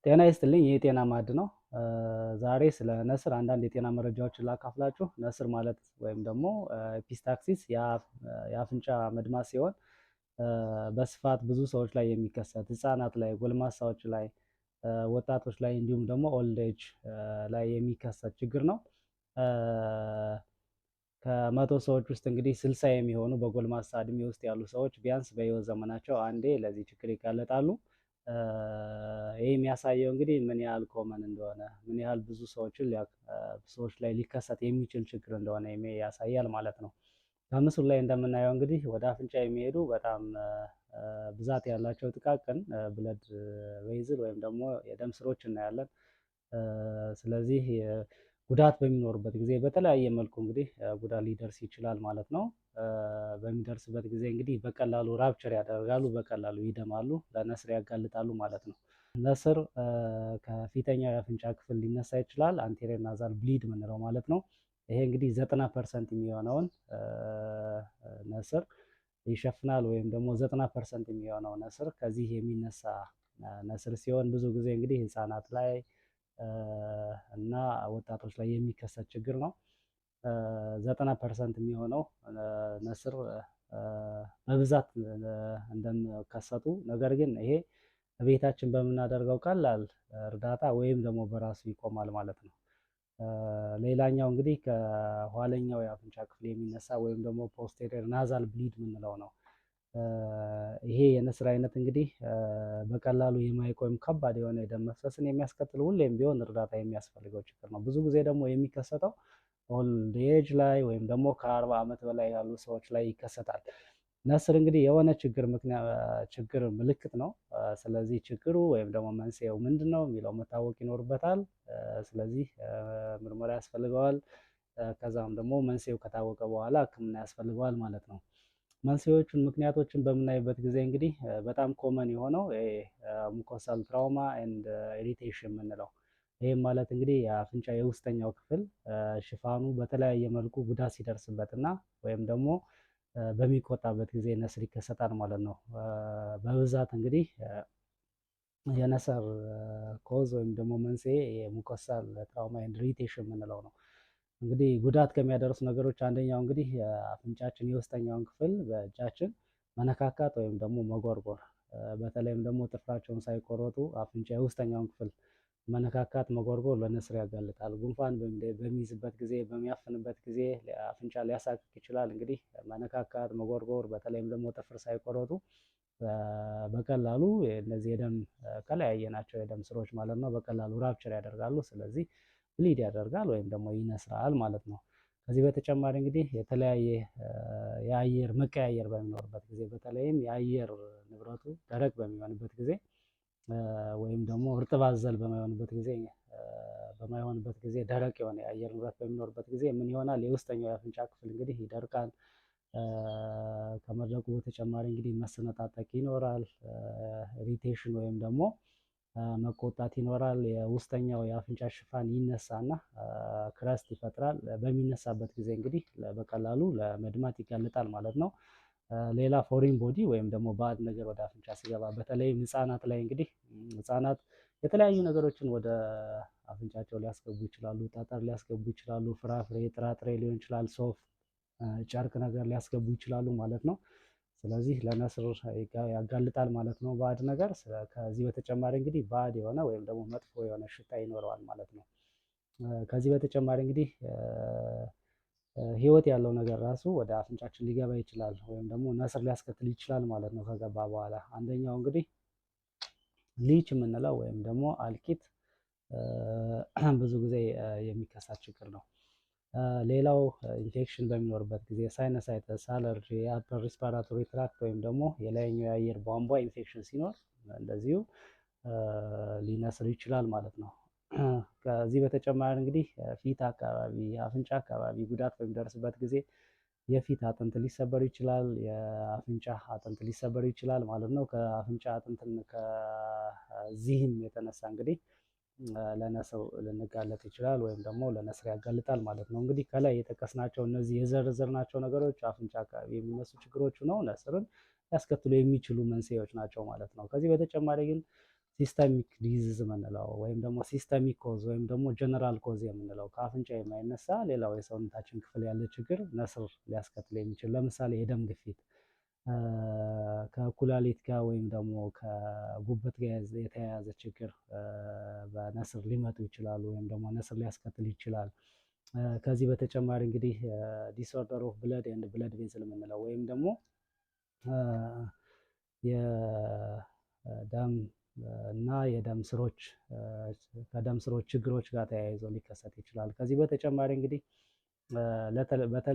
ጤና ይስጥልኝ። ይህ የጤና ማዕድ ነው። ዛሬ ስለ ነስር አንዳንድ የጤና መረጃዎችን ላካፍላችሁ። ነስር ማለት ወይም ደግሞ ኤፒስታክሲስ የአፍንጫ መድማት ሲሆን በስፋት ብዙ ሰዎች ላይ የሚከሰት ህፃናት ላይ፣ ጎልማሳዎች ላይ፣ ወጣቶች ላይ እንዲሁም ደግሞ ኦልድ ኤጅ ላይ የሚከሰት ችግር ነው። ከመቶ ሰዎች ውስጥ እንግዲህ 60 የሚሆኑ በጎልማሳ እድሜ ውስጥ ያሉ ሰዎች ቢያንስ በህይወት ዘመናቸው አንዴ ለዚህ ችግር ይጋለጣሉ። ይህ የሚያሳየው እንግዲህ ምን ያህል ኮመን እንደሆነ፣ ምን ያህል ብዙ ሰዎች ላይ ሊከሰት የሚችል ችግር እንደሆነ ያሳያል ማለት ነው። ከምስሉ ላይ እንደምናየው እንግዲህ ወደ አፍንጫ የሚሄዱ በጣም ብዛት ያላቸው ጥቃቅን ብለድ ቬዝል ወይም ደግሞ የደም ስሮች እናያለን። ስለዚህ ጉዳት በሚኖርበት ጊዜ በተለያየ መልኩ እንግዲህ ጉዳት ሊደርስ ይችላል ማለት ነው። በሚደርስበት ጊዜ እንግዲህ በቀላሉ ራፕቸር ያደርጋሉ፣ በቀላሉ ይደማሉ፣ ለነስር ያጋልጣሉ ማለት ነው። ነስር ከፊተኛው የአፍንጫ ክፍል ሊነሳ ይችላል። አንቴሪየር ናዛል ብሊድ ምንለው ማለት ነው። ይሄ እንግዲህ 90% የሚሆነውን ነስር ይሸፍናል፣ ወይም ደግሞ 90% የሚሆነው ነስር ከዚህ የሚነሳ ነስር ሲሆን ብዙ ጊዜ እንግዲህ ህፃናት ላይ እና ወጣቶች ላይ የሚከሰት ችግር ነው። 90% የሚሆነው ነስር በብዛት እንደሚከሰቱ፣ ነገር ግን ይሄ ቤታችን በምናደርገው ቀላል እርዳታ ወይም ደግሞ በራሱ ይቆማል ማለት ነው። ሌላኛው እንግዲህ ከኋለኛው የአፍንጫ ክፍል የሚነሳ ወይም ደግሞ ፖስቴሪየር ናዛል ብሊድ የምንለው ነው። ይሄ የነስር አይነት እንግዲህ በቀላሉ የማይቆም ከባድ የሆነ የደም መፍሰስን የሚያስከትል፣ ሁሌም ቢሆን እርዳታ የሚያስፈልገው ችግር ነው። ብዙ ጊዜ ደግሞ የሚከሰተው ኦልድ ኤጅ ላይ ወይም ደግሞ ከ40 ዓመት በላይ ያሉ ሰዎች ላይ ይከሰታል። ነስር እንግዲህ የሆነ ችግር ምልክት ነው። ስለዚህ ችግሩ ወይም ደግሞ መንስኤው ምንድን ነው የሚለው መታወቅ ይኖርበታል። ስለዚህ ምርመራ ያስፈልገዋል። ከዛም ደግሞ መንስኤው ከታወቀ በኋላ ሕክምና ያስፈልገዋል ማለት ነው። መንስኤዎቹን ምክንያቶችን በምናይበት ጊዜ እንግዲህ በጣም ኮመን የሆነው ሙኮሳል ትራውማ ኤንድ ኢሪቴሽን የምንለው፣ ይህም ማለት እንግዲህ የአፍንጫ የውስጠኛው ክፍል ሽፋኑ በተለያየ መልኩ ጉዳት ሲደርስበት እና ወይም ደግሞ በሚቆጣበት ጊዜ ነስር ይከሰታል ማለት ነው። በብዛት እንግዲህ የነስር ኮዝ ወይም ደግሞ መንስኤ የሙኮሳል ትራውማ ኤንድ ኢሪቴሽን የምንለው ነው። እንግዲህ ጉዳት ከሚያደርሱ ነገሮች አንደኛው እንግዲህ አፍንጫችን የውስጠኛውን ክፍል በእጃችን መነካካት ወይም ደግሞ መጎርጎር፣ በተለይም ደግሞ ጥፍራቸውን ሳይቆረጡ አፍንጫ የውስጠኛውን ክፍል መነካካት፣ መጎርጎር ለነስር ያጋልጣል። ጉንፋን በሚይዝበት ጊዜ፣ በሚያፍንበት ጊዜ አፍንጫ ሊያሳክክ ይችላል። እንግዲህ መነካካት፣ መጎርጎር በተለይም ደግሞ ጥፍር ሳይቆረጡ በቀላሉ እነዚህ የደም ከላይ ያየናቸው የደም ስሮች ማለት ነው በቀላሉ ራፕቸር ያደርጋሉ። ስለዚህ ብሊድ ያደርጋል ወይም ደግሞ ይነስራል ማለት ነው። ከዚህ በተጨማሪ እንግዲህ የተለያየ የአየር መቀያየር በሚኖርበት ጊዜ፣ በተለይም የአየር ንብረቱ ደረቅ በሚሆንበት ጊዜ ወይም ደግሞ እርጥብ አዘል በማይሆንበት ጊዜ ደረቅ የሆነ የአየር ንብረት በሚኖርበት ጊዜ ምን ይሆናል? የውስጠኛው የአፍንጫ ክፍል እንግዲህ ይደርቃል። ከመድረቁ በተጨማሪ እንግዲህ መሰነጣጠቅ ይኖራል። ኢሪቴሽን ወይም ደግሞ መቆጣት ይኖራል። የውስጠኛው የአፍንጫ ሽፋን ይነሳና ክረስት ይፈጥራል። በሚነሳበት ጊዜ እንግዲህ በቀላሉ ለመድማት ይጋለጣል ማለት ነው። ሌላ ፎሪን ቦዲ ወይም ደግሞ ባዕድ ነገር ወደ አፍንጫ ሲገባ፣ በተለይም ህፃናት ላይ እንግዲህ ህፃናት የተለያዩ ነገሮችን ወደ አፍንጫቸው ሊያስገቡ ይችላሉ። ጠጠር ሊያስገቡ ይችላሉ። ፍራፍሬ፣ ጥራጥሬ ሊሆን ይችላል። ሶፍት ጨርቅ ነገር ሊያስገቡ ይችላሉ ማለት ነው። ስለዚህ ለነስር ያጋልጣል ማለት ነው ባዕድ ነገር። ከዚህ በተጨማሪ እንግዲህ ባዕድ የሆነ ወይም ደግሞ መጥፎ የሆነ ሽታ ይኖረዋል ማለት ነው። ከዚህ በተጨማሪ እንግዲህ ህይወት ያለው ነገር ራሱ ወደ አፍንጫችን ሊገባ ይችላል ወይም ደግሞ ነስር ሊያስከትል ይችላል ማለት ነው ከገባ በኋላ። አንደኛው እንግዲህ ሊች የምንለው ወይም ደግሞ አልቂት ብዙ ጊዜ የሚከሰት ችግር ነው። ሌላው ኢንፌክሽን በሚኖርበት ጊዜ ሳይነሳይተስ፣ አለርጂ፣ የአፐር ሪስፓራቶሪ ትራክት ወይም ደግሞ የላይኛው የአየር ቧንቧ ኢንፌክሽን ሲኖር እንደዚሁ ሊነስር ይችላል ማለት ነው። ከዚህ በተጨማሪ እንግዲህ ፊት አካባቢ፣ አፍንጫ አካባቢ ጉዳት በሚደርስበት ጊዜ የፊት አጥንት ሊሰበር ይችላል። የአፍንጫ አጥንት ሊሰበር ይችላል ማለት ነው። ከአፍንጫ አጥንትን ከዚህም የተነሳ እንግዲህ ለነስር ልንጋለጥ ይችላል ወይም ደግሞ ለነስር ያጋልጣል ማለት ነው። እንግዲህ ከላይ የጠቀስናቸው እነዚህ የዘረዘርናቸው ነገሮች አፍንጫ አካባቢ የሚነሱ ችግሮች ነው ነስርን ሊያስከትሉ የሚችሉ መንስኤዎች ናቸው ማለት ነው። ከዚህ በተጨማሪ ግን ሲስተሚክ ዲዚዝ የምንለው ወይም ደግሞ ሲስተሚክ ኮዝ ወይም ደግሞ ጀነራል ኮዝ የምንለው ከአፍንጫ የማይነሳ ሌላው የሰውነታችን ክፍል ያለ ችግር ነስር ሊያስከትል የሚችል ለምሳሌ የደም ግፊት ከኩላሊት ጋር ወይም ደግሞ ከጉበት ጋር የተያያዘ ችግር በነስር ሊመጡ ይችላሉ ወይም ደግሞ ነስር ሊያስከትል ይችላል። ከዚህ በተጨማሪ እንግዲህ ዲስኦርደር ኦፍ ብለድ ኤንድ ብለድ ቬዝል የምንለው ወይም ደግሞ የደም እና የደም ስሮች ከደም ስሮች ችግሮች ጋር ተያይዞ ሊከሰት ይችላል። ከዚህ በተጨማሪ እንግዲህ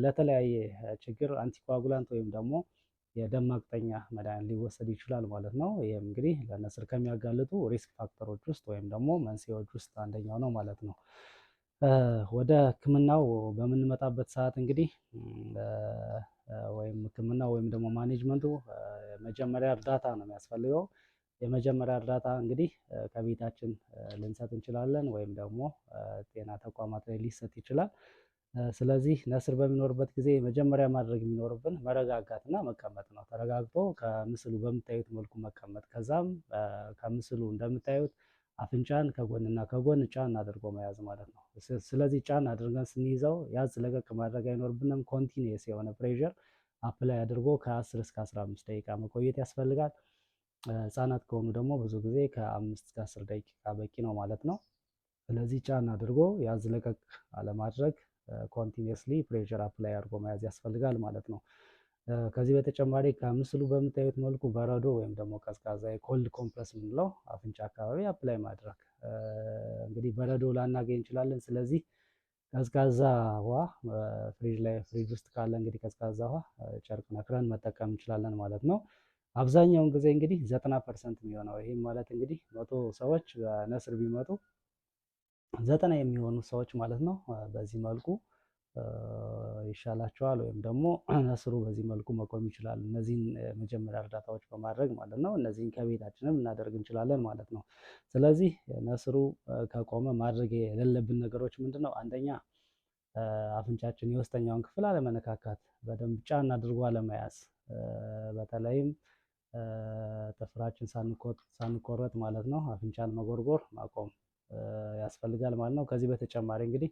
ለተለያየ ችግር አንቲኮአጉላንት ወይም ደግሞ የደም ማቅጠኛ መድኃኒት ሊወሰድ ይችላል ማለት ነው። ይህም እንግዲህ ለነስር ከሚያጋልጡ ሪስክ ፋክተሮች ውስጥ ወይም ደግሞ መንስኤዎች ውስጥ አንደኛው ነው ማለት ነው። ወደ ሕክምናው በምንመጣበት ሰዓት እንግዲህ ወይም ሕክምናው ወይም ደግሞ ማኔጅመንቱ መጀመሪያ እርዳታ ነው የሚያስፈልገው። የመጀመሪያ እርዳታ እንግዲህ ከቤታችን ልንሰጥ እንችላለን ወይም ደግሞ ጤና ተቋማት ላይ ሊሰጥ ይችላል። ስለዚህ ነስር በሚኖርበት ጊዜ መጀመሪያ ማድረግ የሚኖርብን መረጋጋትና መቀመጥ ነው። ተረጋግቶ ከምስሉ በምታዩት መልኩ መቀመጥ። ከዛም ከምስሉ እንደምታዩት አፍንጫን ከጎንና ከጎን ጫን አድርጎ መያዝ ማለት ነው። ስለዚህ ጫን አድርገን ስንይዘው ያዝ ለቀቅ ማድረግ አይኖርብንም። ኮንቲኒየስ የሆነ ፕሬዠር አፕላይ አድርጎ ከ10 እስከ 15 ደቂቃ መቆየት ያስፈልጋል። ህጻናት ከሆኑ ደግሞ ብዙ ጊዜ ከ5 እስከ 10 ደቂቃ በቂ ነው ማለት ነው። ስለዚህ ጫን አድርጎ ያዝ ለቀቅ አለማድረግ ኮንቲኒየስሊ ፕሬዠር አፕላይ አድርጎ መያዝ ያስፈልጋል ማለት ነው። ከዚህ በተጨማሪ ከምስሉ በምታዩት መልኩ በረዶ ወይም ደግሞ ቀዝቃዛ የኮልድ ኮምፕረስ የምንለው አፍንጫ አካባቢ አፕላይ ማድረግ። እንግዲህ በረዶ ላናገኝ እንችላለን። ስለዚህ ቀዝቃዛ ውሃ ፍሪጅ ውስጥ ካለ እንግዲህ ቀዝቃዛ ውሃ ጨርቅ ነክረን መጠቀም እንችላለን ማለት ነው። አብዛኛውን ጊዜ እንግዲህ 90% የሚሆነው ይህም ማለት እንግዲህ 100 ሰዎች በነስር ቢመጡ 90 የሚሆኑ ሰዎች ማለት ነው በዚህ መልኩ ይሻላቸዋል ወይም ደግሞ ነስሩ በዚህ መልኩ መቆም ይችላል። እነዚህን መጀመሪያ እርዳታዎች በማድረግ ማለት ነው። እነዚህን ከቤታችንም ልናደርግ እንችላለን ማለት ነው። ስለዚህ ነስሩ ከቆመ ማድረግ የሌለብን ነገሮች ምንድን ነው? አንደኛ አፍንጫችን የውስጠኛውን ክፍል አለመነካካት፣ በደንብ ጫን አድርጎ አለመያዝ፣ በተለይም ጥፍራችን ሳንቆረጥ ማለት ነው አፍንጫን መጎርጎር ማቆም ያስፈልጋል ማለት ነው። ከዚህ በተጨማሪ እንግዲህ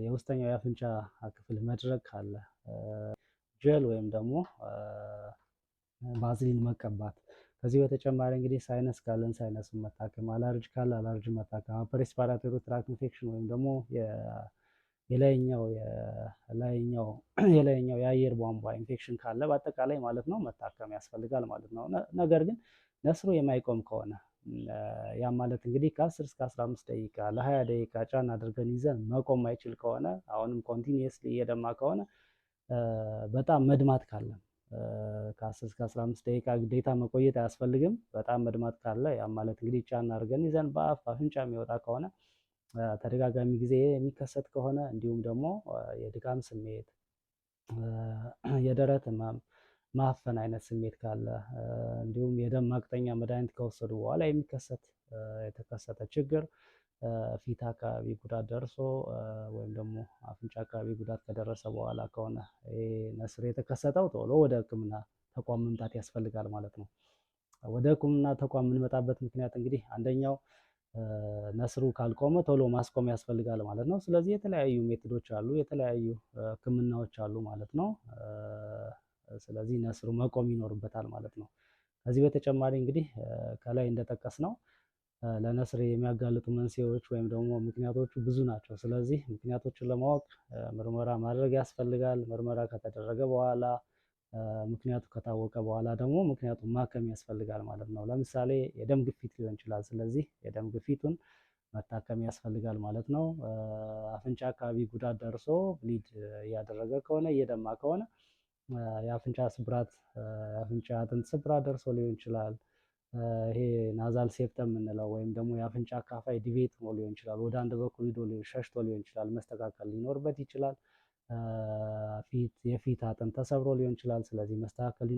የውስጠኛው የአፍንጫ ክፍል መድረቅ ካለ ጀል ወይም ደግሞ ባዝሊን መቀባት። ከዚህ በተጨማሪ እንግዲህ ሳይነስ ካለን ሳይነስን መታከም፣ አላርጅ ካለ አላርጅ መታከም፣ አፐር ሬስፒራቶሪ ትራክት ኢንፌክሽን ወይም ደግሞ የላይኛው የአየር ቧንቧ ኢንፌክሽን ካለ በአጠቃላይ ማለት ነው መታከም ያስፈልጋል ማለት ነው። ነገር ግን ነስሩ የማይቆም ከሆነ ያ ማለት እንግዲህ ከ10 እስከ 15 ደቂቃ ለ20 ደቂቃ ጫን አድርገን ይዘን መቆም ማይችል ከሆነ አሁንም ኮንቲኒየስሊ እየደማ ከሆነ በጣም መድማት ካለ ከ10 እስከ 15 ደቂቃ ግዴታ መቆየት አያስፈልግም። በጣም መድማት ካለ ያ ማለት እንግዲህ ጫን አድርገን ይዘን በአፍ አፍንጫ የሚወጣ ከሆነ ተደጋጋሚ ጊዜ የሚከሰት ከሆነ እንዲሁም ደግሞ የድካም ስሜት፣ የደረት ህመም፣ ማፈን አይነት ስሜት ካለ እንዲሁም የደም ማቅጠኛ መድኃኒት ከወሰዱ በኋላ የተከሰተ ችግር ፊት አካባቢ ጉዳት ደርሶ ወይም ደግሞ አፍንጫ አካባቢ ጉዳት ከደረሰ በኋላ ከሆነ ነስር የተከሰተው ቶሎ ወደ ሕክምና ተቋም መምጣት ያስፈልጋል ማለት ነው። ወደ ሕክምና ተቋም የምንመጣበት ምክንያት እንግዲህ አንደኛው ነስሩ ካልቆመ ቶሎ ማስቆም ያስፈልጋል ማለት ነው። ስለዚህ የተለያዩ ሜቶዶች አሉ፣ የተለያዩ ሕክምናዎች አሉ ማለት ነው። ስለዚህ ነስሩ መቆም ይኖርበታል ማለት ነው። ከዚህ በተጨማሪ እንግዲህ ከላይ እንደጠቀስ ነው ለነስር የሚያጋልጡ መንስኤዎች ወይም ደግሞ ምክንያቶቹ ብዙ ናቸው። ስለዚህ ምክንያቶችን ለማወቅ ምርመራ ማድረግ ያስፈልጋል። ምርመራ ከተደረገ በኋላ ምክንያቱ ከታወቀ በኋላ ደግሞ ምክንያቱን ማከም ያስፈልጋል ማለት ነው። ለምሳሌ የደም ግፊት ሊሆን ይችላል። ስለዚህ የደም ግፊቱን መታከም ያስፈልጋል ማለት ነው። አፍንጫ አካባቢ ጉዳት ደርሶ ብሊድ እያደረገ ከሆነ እየደማ ከሆነ የአፍንጫ ስብራት የአፍንጫ አጥንት ስብራት ደርሶ ሊሆን ይችላል። ይሄ ናዛል ሴፕተም የምንለው ወይም ደግሞ የአፍንጫ አካፋይ ዲቬት ሊሆን ይችላል። ወደ አንድ በኩል ሂዶ ሸሽቶ ሊሆን ይችላል። መስተካከል ሊኖርበት ይችላል። የፊት አጥንት ተሰብሮ ሊሆን ይችላል። ስለዚህ መስተካከል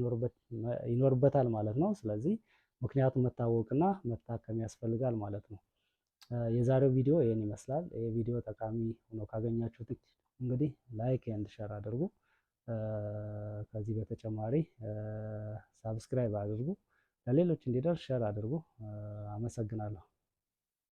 ይኖርበታል ማለት ነው። ስለዚህ ምክንያቱ መታወቅና መታከም ያስፈልጋል ማለት ነው። የዛሬው ቪዲዮ ይህን ይመስላል። ይህ ቪዲዮ ጠቃሚ ሆኖ ካገኛችሁት እንግዲህ ላይክ ኤንድ ሸር አድርጉ። ከዚህ በተጨማሪ ሳብስክራይብ አድርጉ። ለሌሎች እንዲደርስ ሸር አድርጉ። አመሰግናለሁ።